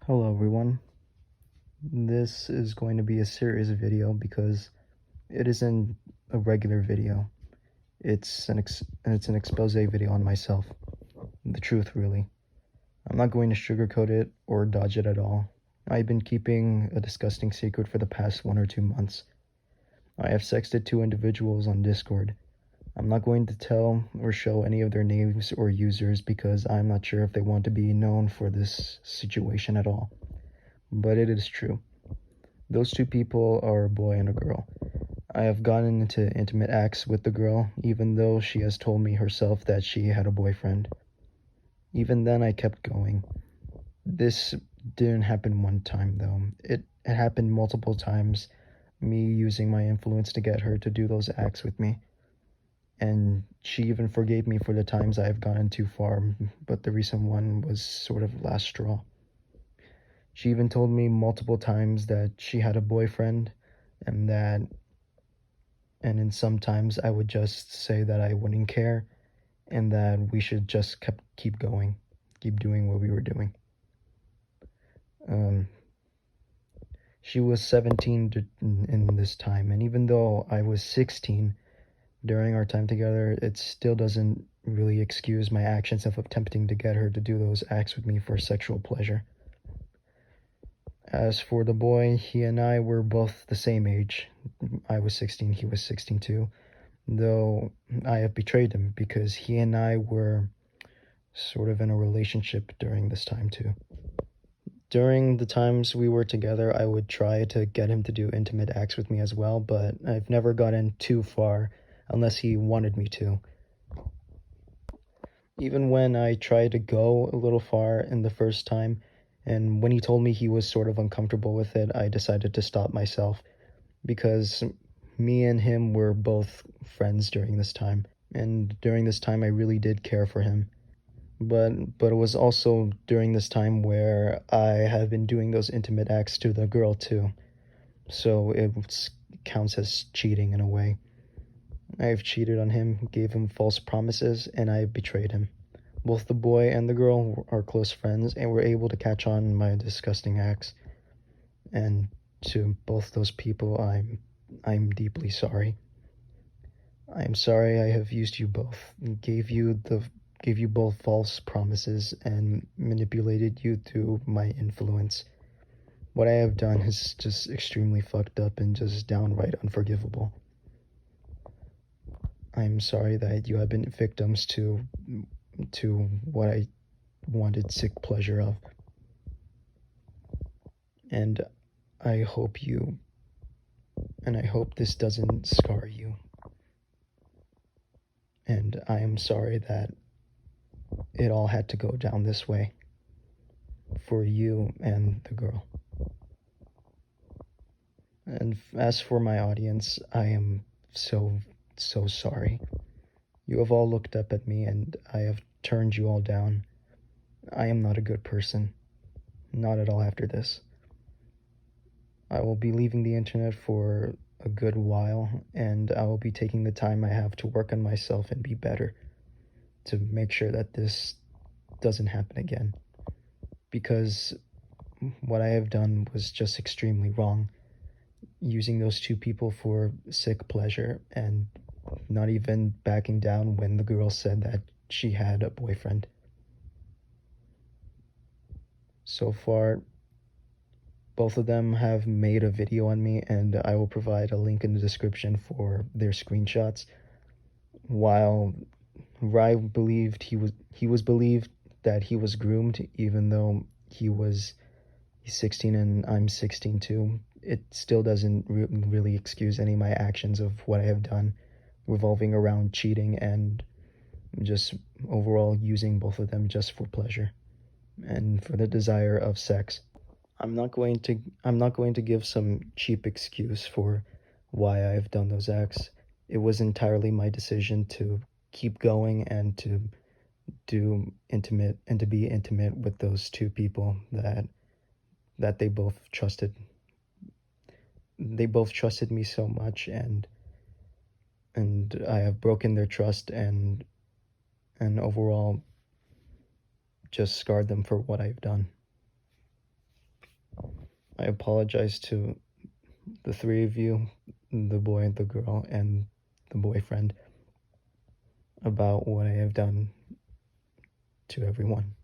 Hello everyone. This is going to be a serious video because it isn't a regular video. It's an expose video on myself. The truth, really. I'm not going to sugarcoat it or dodge it at all. I've been keeping a disgusting secret for the past 1 or 2 months. I have sexted two individuals on Discord. I'm not going to tell or show any of their names or users because I'm not sure if they want to be known for this situation at all. But it is true. Those two people are a boy and a girl. I have gotten into intimate acts with the girl, even though she has told me herself that she had a boyfriend. Even then, I kept going. This didn't happen one time, though. It happened multiple times, me using my influence to get her to do those acts with me. And she even forgave me for the times I have gotten too far, but the recent one was sort of last straw. She even told me multiple times that she had a boyfriend and in sometimes I would just say that I wouldn't care and that we should just keep going, keep doing what we were doing. She was 17 in this time, and even though I was 16 during our time together, it still doesn't really excuse my actions of attempting to get her to do those acts with me for sexual pleasure. As for the boy, he and I were both the same age. I was 16, he was 16 too. Though I have betrayed him because he and I were sort of in a relationship during this time too. During the times we were together, I would try to get him to do intimate acts with me as well, but I've never gotten too far unless he wanted me to. Even when I tried to go a little far in the first time, and when he told me he was sort of uncomfortable with it, I decided to stop myself because me and him were both friends during this time. And during this time, I really did care for him. But it was also during this time where I have been doing those intimate acts to the girl too. So it counts as cheating in a way. I've cheated on him, gave him false promises, and I betrayed him. Both the boy and the girl are close friends and were able to catch on my disgusting acts. And to both those people, I'm deeply sorry. I am sorry I have used you both, gave you both false promises and manipulated you through my influence. What I have done is just extremely fucked up and just downright unforgivable. I'm sorry that you have been victims to what I wanted sick pleasure of. And I hope this doesn't scar you. And I am sorry that it all had to go down this way for you and the girl. And as for my audience, I am so sorry. You have all looked up at me and I have turned you all down. I am not a good person. Not at all after this. I will be leaving the internet for a good while, and I will be taking the time I have to work on myself and be better to make sure that this doesn't happen again. Because what I have done was just extremely wrong. Using those two people for sick pleasure and not even backing down when the girl said that she had a boyfriend. So far, both of them have made a video on me, and I will provide a link in the description for their screenshots. While Rye believed he was believed that he was groomed, even though he's 16 and I'm 16 too. It still doesn't really excuse any of my actions of what I have done, revolving around cheating and just overall using both of them just for pleasure and for the desire of sex. I'm not going to give some cheap excuse for why I've done those acts. It was entirely my decision to keep going and to be intimate with those two people that they both trusted. They both trusted me so much, and I have broken their trust and overall just scarred them for what I've done. I apologize to the three of you, the boy, the girl, and the boyfriend, about what I have done to everyone.